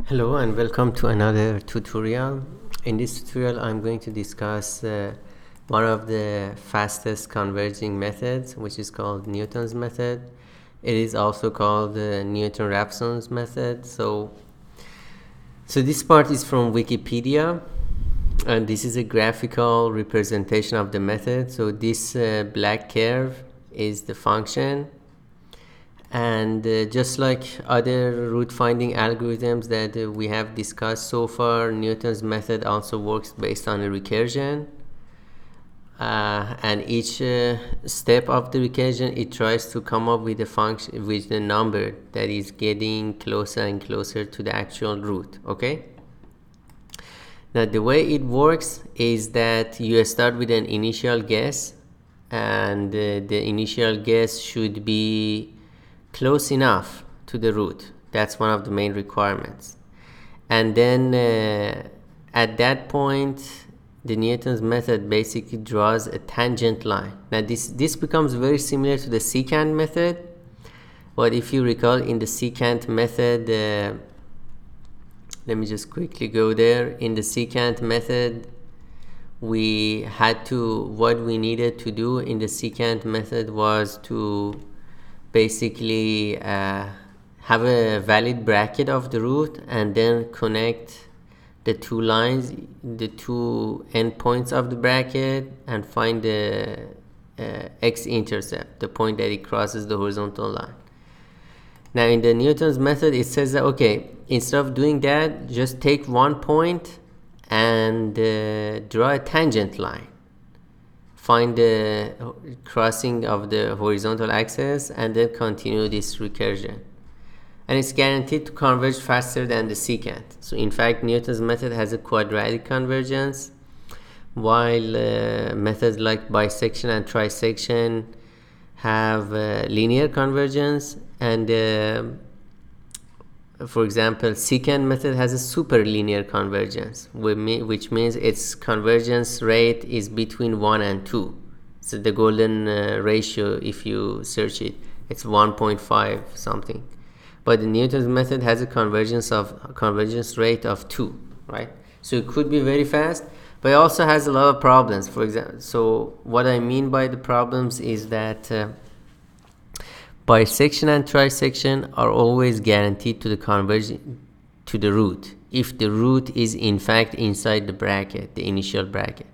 Hello and welcome to another tutorial. In this tutorial I'm going to discuss one of the fastest converging methods, which is called Newton's method. It is also called Newton-Raphson's method. So this part is from Wikipedia, and this is a graphical representation of the method. So this black curve is the function. And just like other root finding algorithms that we have discussed so far, Newton's method also works based on a recursion. And each step of the recursion, it tries to come up with a function with the number that is getting closer and closer to the actual root. Okay. Now the way it works is that you start with an initial guess, and the initial guess should be close enough to the root. That's one of the main requirements. And then at that point, the Newton's method basically draws a tangent line. Now this becomes very similar to the secant method. But if you recall, in the secant method, let me just quickly go there. In the secant method, what we needed to do in the secant method was to basically have a valid bracket of the root and then connect the two lines, the two endpoints of the bracket, and find the x-intercept, the point that it crosses the horizontal line. Now in the Newton's method, it says that, okay, instead of doing that, just take one point and draw a tangent line. Find the crossing of the horizontal axis and then continue this recursion. And it's guaranteed to converge faster than the secant. So in fact, Newton's method has a quadratic convergence, while methods like bisection and trisection have linear convergence. And for example, secant method has a superlinear convergence, which means its convergence rate is between 1 and 2. So the golden ratio, if you search it, it's 1.5 something. But the Newton's method has a convergence rate of 2, right? So it could be very fast, but it also has a lot of problems. For example, so what I mean by the problems is that bisection and trisection are always guaranteed to the converge to the root if the root is in fact inside the bracket, the initial bracket.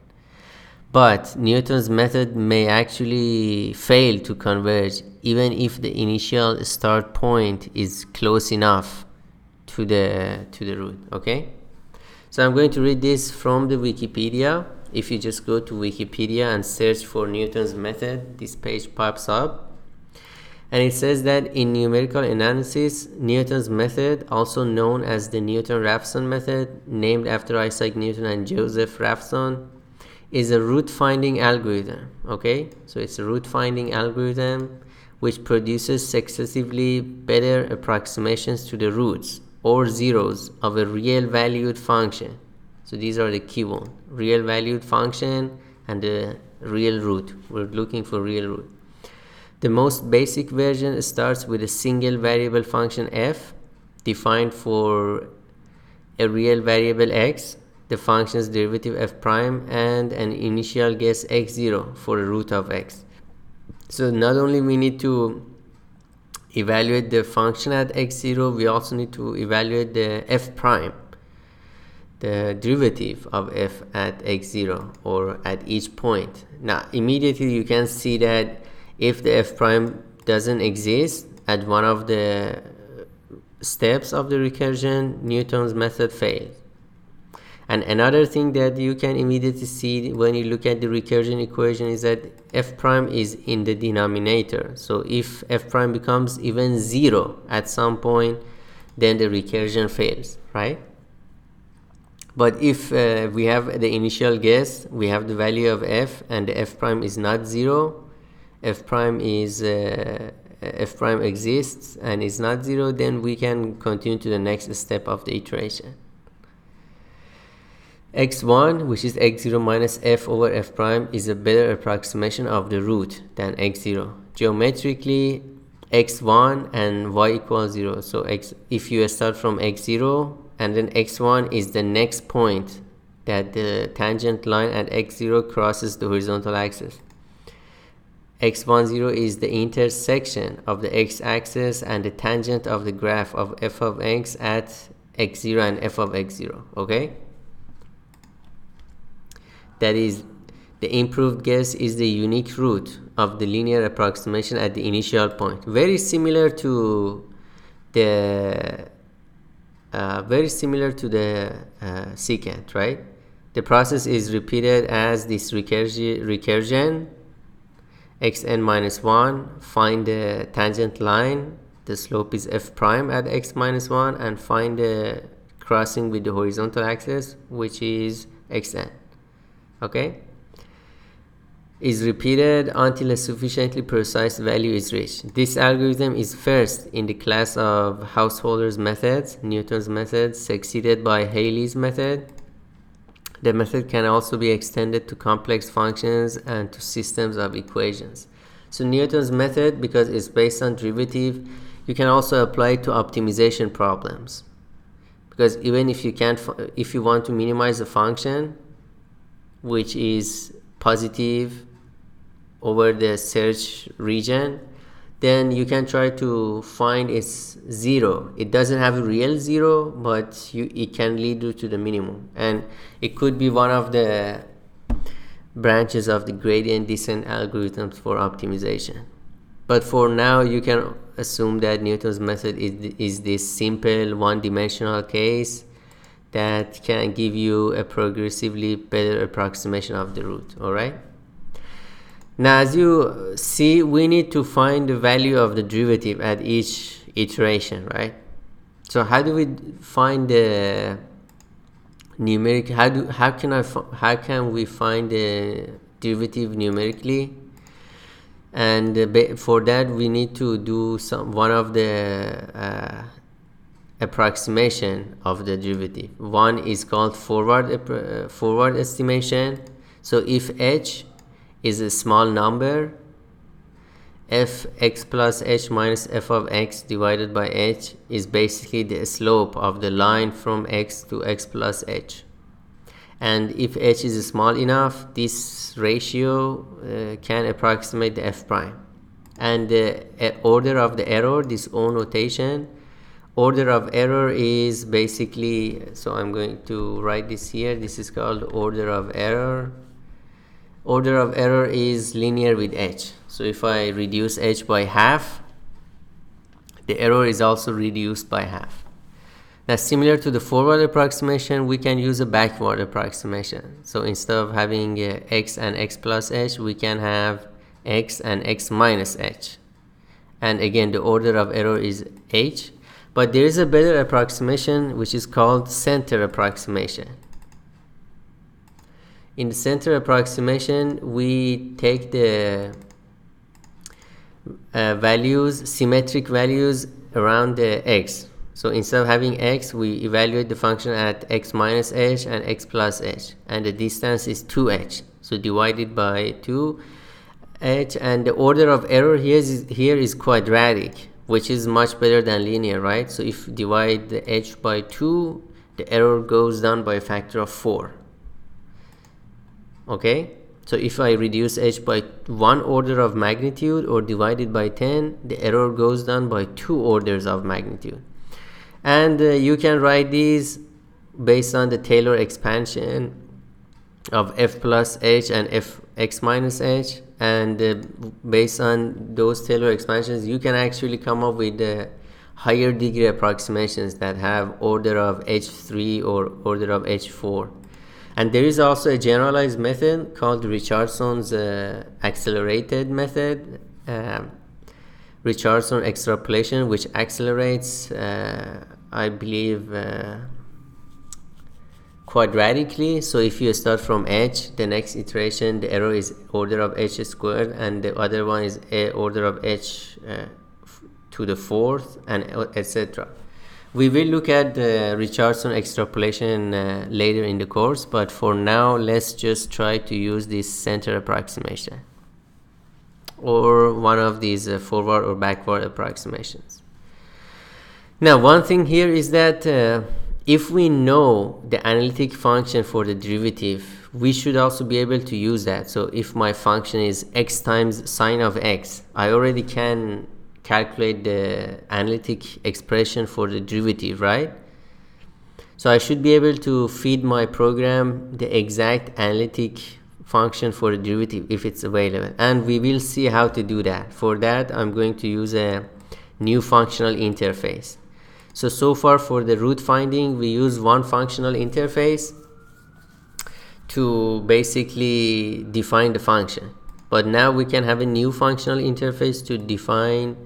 But Newton's method may actually fail to converge even if the initial start point is close enough to the root. Okay, so I'm going to read this from the Wikipedia. If you just go to Wikipedia and search for Newton's method, this page pops up. And it says that in numerical analysis, Newton's method, also known as the Newton-Raphson method, named after Isaac Newton and Joseph Raphson, is a root-finding algorithm. Okay, so it's a root-finding algorithm which produces successively better approximations to the roots or zeros of a real-valued function. So these are the key ones: real-valued function and the real root. We're looking for real root. The most basic version starts with a single variable function f defined for a real variable x, the function's derivative f prime, and an initial guess x0 for a root of x. So not only we need to evaluate the function at x0, we also need to evaluate the f prime, the derivative of f at x0 or at each point. Now immediately you can see that if the f prime doesn't exist at one of the steps of the recursion, Newton's method fails. And another thing that you can immediately see when you look at the recursion equation is that f prime is in the denominator. So if f prime becomes even 0 at some point, then the recursion fails, right? But if we have the initial guess, we have the value of f, and the f prime is not 0, f prime exists and is not 0, then we can continue to the next step of the iteration. x1, which is x0 minus f over f prime, is a better approximation of the root than x0. Geometrically, x1 and y equals 0. So if you start from x0, and then x1 is the next point that the tangent line at x0 crosses the horizontal axis. x10 is the intersection of the x-axis and the tangent of the graph of f of x at x0 and f of x0. Okay, that is, the improved guess is the unique root of the linear approximation at the initial point. Very similar to the secant, right? The process is repeated as this recursion. xn minus 1, find the tangent line, the slope is f prime at x minus 1, and find the crossing with the horizontal axis, which is xn. Okay, is repeated until a sufficiently precise value is reached. This algorithm is first in the class of Householder's methods, Newton's method, succeeded by Haley's method. The method can also be extended to complex functions and to systems of equations. So Newton's method, because it's based on derivative, you can also apply it to optimization problems. Because even if you want to minimize a function which is positive over the search region, then you can try to find its zero. It doesn't have a real zero, but it can lead you to the minimum, and it could be one of the branches of the gradient descent algorithms for optimization. But for now, you can assume that Newton's method is this simple one-dimensional case that can give you a progressively better approximation of the root. All right. Now, as you see, we need to find the value of the derivative at each iteration, right? So how do we find the numeric? How can we find the derivative numerically? And for that, we need to do one of the approximation of the derivative. One is called forward estimation. So if h is a small number, f x plus h minus f of x divided by h is basically the slope of the line from x to x plus h. And if h is small enough, this ratio can approximate the f prime. And the order of the error, this O notation, order of error is basically, so I'm going to write this here, this is called order of error. Order of error is linear with h. So if I reduce h by half, the error is also reduced by half. Now, similar to the forward approximation, we can use a backward approximation. So instead of having x and x plus h, we can have x and x minus h. And again, the order of error is h. But there is a better approximation which is called center approximation. In the center approximation, we take the values, symmetric values around the x. So instead of having x, we evaluate the function at x minus h and x plus h. And the distance is 2h. So divided by 2h. And the order of error here is quadratic, which is much better than linear, right? So if you divide the h by 2, the error goes down by a factor of 4. Okay, so if I reduce h by 1 order of magnitude or divide it by 10, the error goes down by 2 orders of magnitude. And you can write these based on the Taylor expansion of f plus h and f x minus h. And based on those Taylor expansions, you can actually come up with higher degree approximations that have order of h3 or order of h4. And there is also a generalized method called Richardson's accelerated method, Richardson extrapolation, which accelerates, I believe, quadratically. So if you start from h, the next iteration, the error is order of h squared, and the other one is a order of h to the fourth, and etc. We will look at the Richardson extrapolation later in the course, but for now, let's just try to use this center approximation or one of these forward or backward approximations. Now, one thing here is that if we know the analytic function for the derivative, we should also be able to use that. So if my function is x times sine of x, I already can calculate the analytic expression for the derivative, right? So I should be able to feed my program the exact analytic function for the derivative if it's available, and we will see how to do that. For that, I'm going to use a new functional interface. So far for the root finding, we use one functional interface to basically define the function, but now we can have a new functional interface to define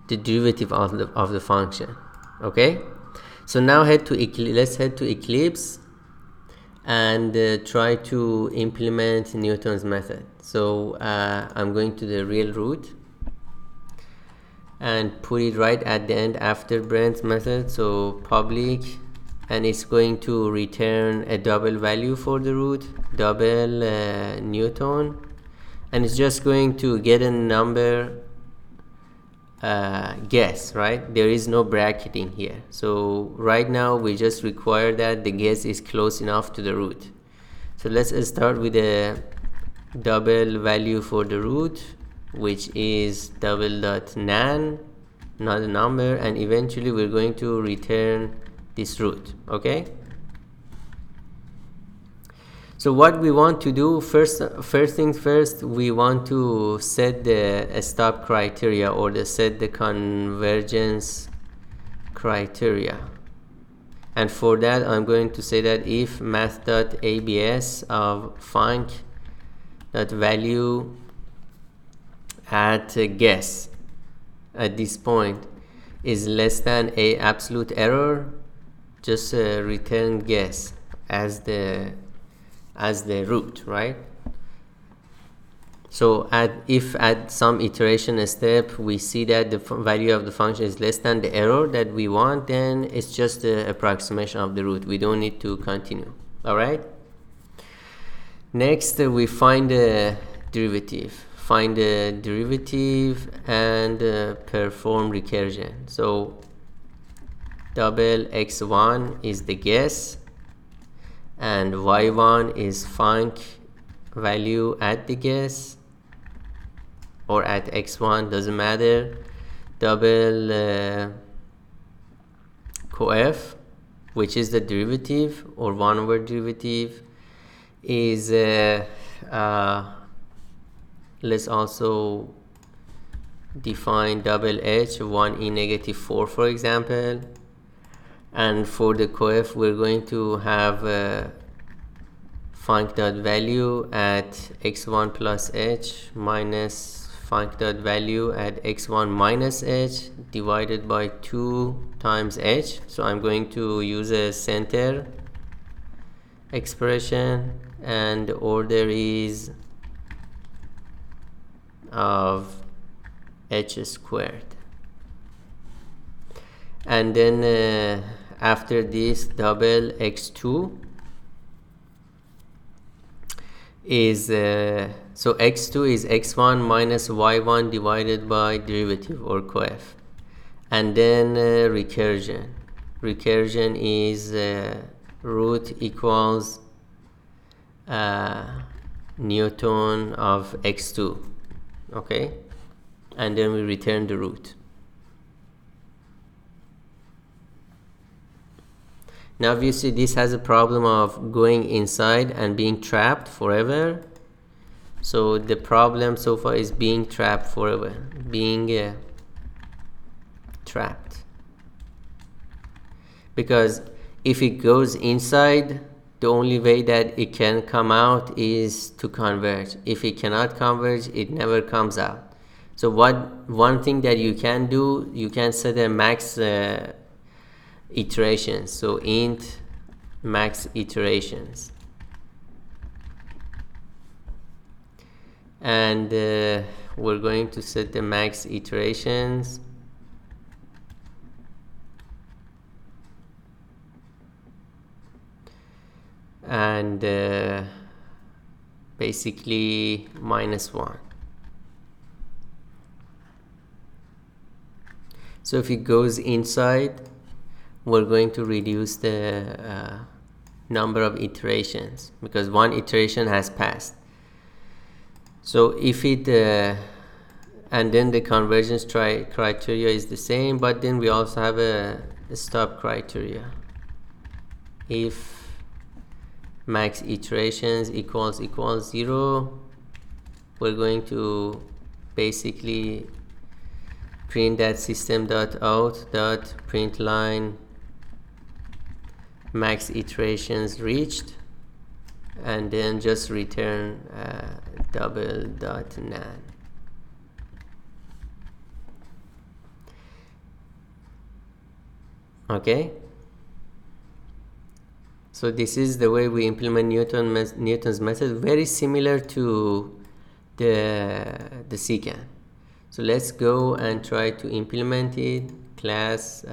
the derivative of the function. Okay, so now let's head to Eclipse and try to implement Newton's method. So I'm going to the real root and put it right at the end after Brent's method, so public, and it's going to return a double value for the root, double Newton, and it's just going to get a number guess, right? There is no bracketing here. So right now we just require that the guess is close enough to the root. So let's start with a double value for the root, which is double dot nan, not a number, and eventually we're going to return this root. Okay, so what we want to do, first things first, we want to set the stop criteria, or set the convergence criteria. And for that, I'm going to say that if math.abs of func.value at guess at this point is less than a absolute error, just return guess as the root, right? So if at some iteration step we see that the value of the function is less than the error that we want, then it's just the approximation of the root. We don't need to continue. All right, next we find the derivative. Find the derivative and perform recursion. So double x1 is the guess and y1 is func value at the guess, or at x1, doesn't matter. Double coef, which is the derivative or 1 over derivative, is let's also define double h 1e negative 4, for example. And for the coef, we're going to have func.value at x1 plus h minus func.value at x1 minus h divided by 2 times h. So I'm going to use a center expression, and the order is of h squared. And then after this, double x2 is so x2 is x1 minus y1 divided by derivative or coef. And then recursion is root equals Newton of x2. Okay, and then we return the root. Now obviously this has a problem of going inside and being trapped forever. So the problem so far is being trapped forever, being trapped. Because if it goes inside, the only way that it can come out is to converge. If it cannot converge, it never comes out. So one thing that you can do, you can set a max iterations. So int max iterations, and we're going to set the max iterations and basically -1. So if it goes inside, we're going to reduce the number of iterations because one iteration has passed. So if it and then the convergence criteria is the same, but then we also have a stop criteria. If max iterations equals 0, we're going to basically print that system.out.println max iterations reached, and then just return double.nan. Okay, so this is the way we implement Newton's method, very similar to the secant. So let's go and try to implement it. Class,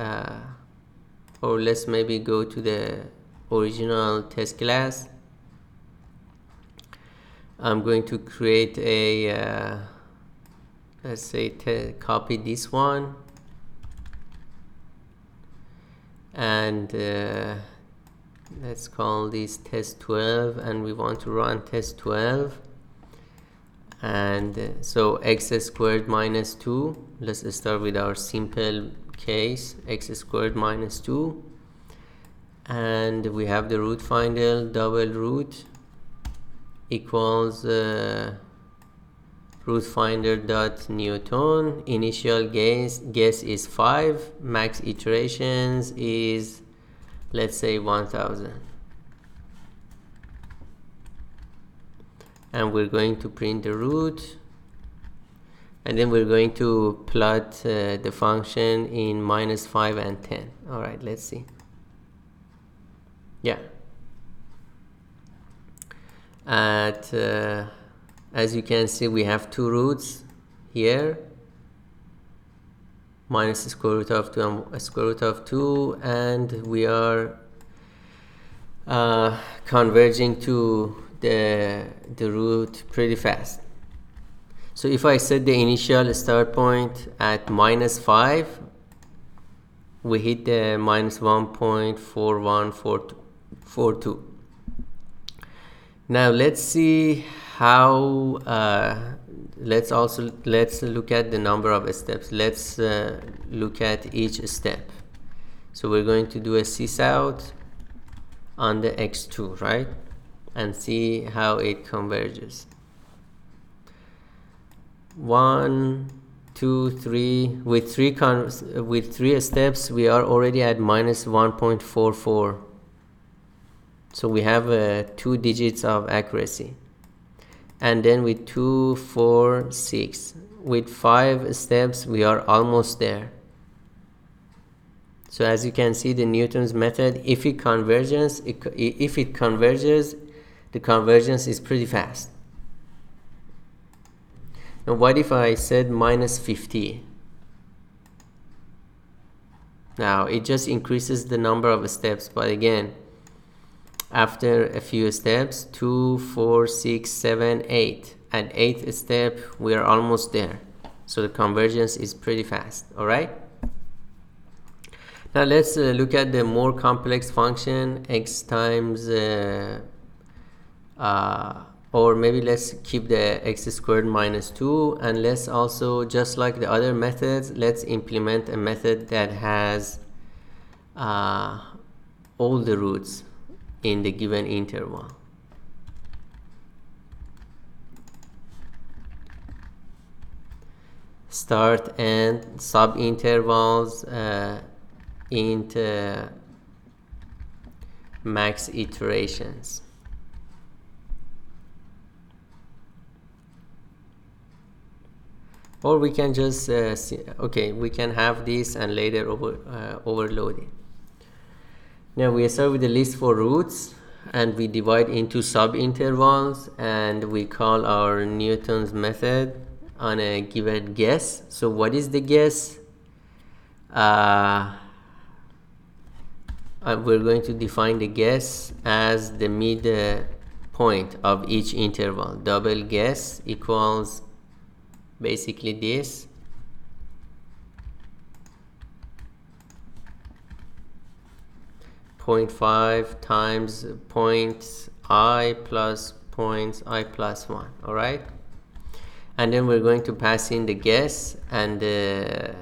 or let's maybe go to the original test class. I'm going to create a let's say copy this one, and let's call this test 12, and we want to run test 12. And so x squared minus 2, let's start with our simple case, x squared minus 2, and we have the root finder, double root equals root finder dot Newton, initial guess is 5, max iterations is, let's say, 1000. And we're going to print the root, and then we're going to plot the function in -5 and 10. All right, let's see. Yeah, as you can see, we have two roots here, minus the square root of 2 and square root of 2, and we are converging to the root pretty fast. So if I set the initial start point at -5, we hit the -1.4142. Now let's see how let's look at the number of steps. Let's look at each step. So we're going to do a sysout on the x2, right, and see how it converges. 1, 2, 3. With three steps, we are already at -1.44. So we have 2 digits of accuracy. And then with 2, 4, 6. With 5 steps, we are almost there. So as you can see, the Newton's method, if it converges, the convergence is pretty fast. Now what if I said -50? Now it just increases the number of steps, but again, after a few steps, 2, 4, 6, 7, 8. At 8th step, we are almost there. So the convergence is pretty fast. All right. Now let's look at the more complex function, x times, or maybe let's keep the x squared minus 2, and let's also, just like the other methods, let's implement a method that has all the roots in the given interval. Start and sub intervals int max iterations. Or we can just okay, we can have this and later overload it. Now we start with the list for roots, and we divide into sub intervals, and we call our Newton's method on a given guess. So what is the guess? We're going to define the guess as the midpoint of each interval. Double guess equals basically this. 0.5 times point I plus points I plus 1. All right, and then we're going to pass in the guess and the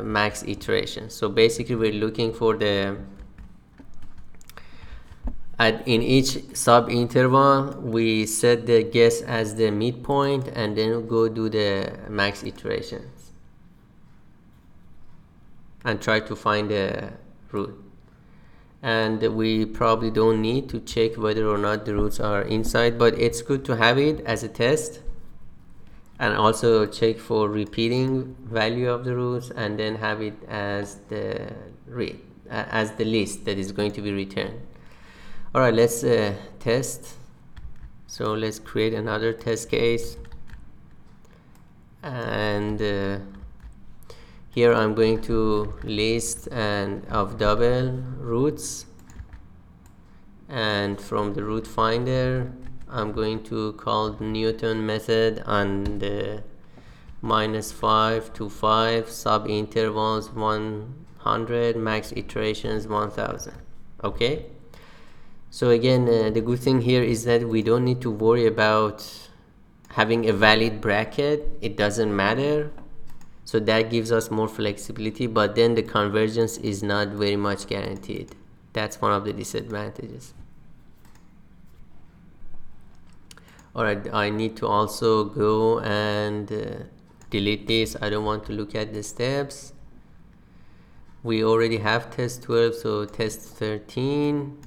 max iteration. So basically we're looking for the in each sub interval we set the guess as the midpoint and then go do the max iterations and try to find the root. And we probably don't need to check whether or not the roots are inside, but it's good to have it as a test, and also check for repeating value of the roots and then have it as the list that is going to be returned. All right, let's test. So let's create another test case, and here I'm going to list of double roots, and from the root finder I'm going to call the Newton method on the -5 to 5 sub intervals 100 max iterations 1000. Okay, so again the good thing here is that we don't need to worry about having a valid bracket. It doesn't matter. So that gives us more flexibility, but then the convergence is not very much guaranteed. That's one of the disadvantages. Alright, I need to also go and delete this. I don't want to look at the steps. We already have test 12, so test 13.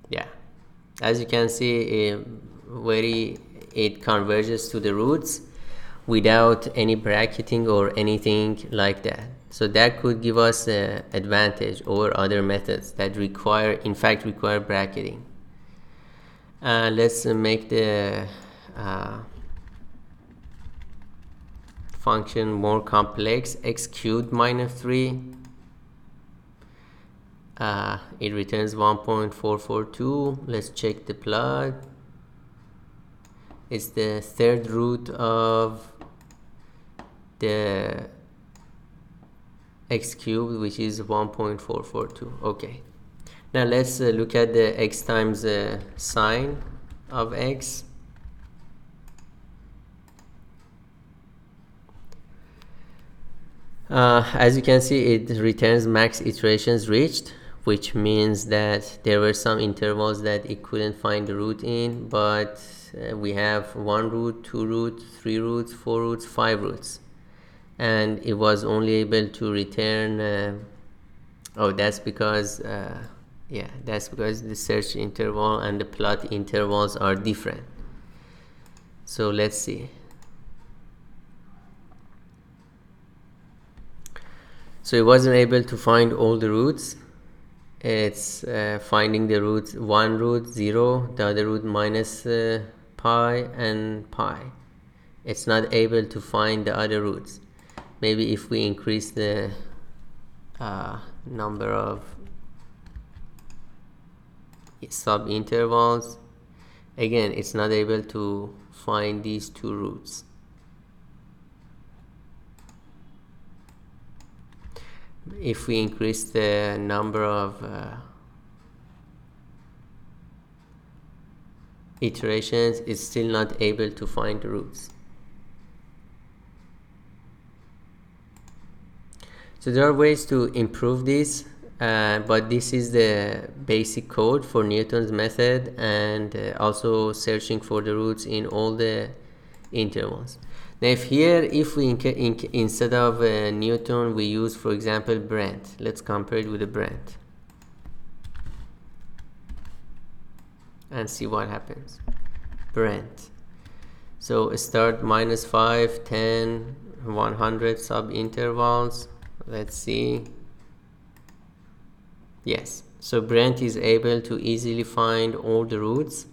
Yeah, as you can see, it converges to the roots without any bracketing or anything like that. So that could give us an advantage over other methods that require bracketing. Let's make the function more complex. X cubed minus 3. It returns 1.442. Let's check the plot. It's the third root of the x cubed, which is 1.442. Okay, now let's look at the x times sine of x. As you can see, it returns max iterations reached, which means that there were some intervals that it couldn't find the root in, but we have 1 root, 2 roots, 3 roots, 4 roots, 5 roots, and it was only able to return that's because the search interval and the plot intervals are different. So let's see. So it wasn't able to find all the roots. It's finding the roots, one root 0, the other root minus pi and pi. It's not able to find the other roots. Maybe if we increase the number of sub intervals, again it's not able to find these two roots. If we increase the number of iterations, it's still not able to find the roots. So there are ways to improve this, but this is the basic code for Newton's method, and also searching for the roots in all the intervals. Now if we instead of Newton we use, for example, Brent. Let's compare it with the Brent and see what happens. Brent. So start -5, 10, 100 sub intervals. Let's see. Yes, so Brent is able to easily find all the roots.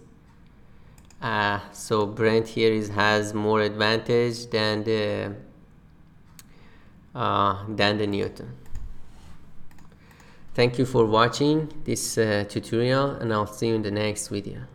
So Brent here has more advantage than the Newton. Thank you for watching this tutorial, and I'll see you in the next video.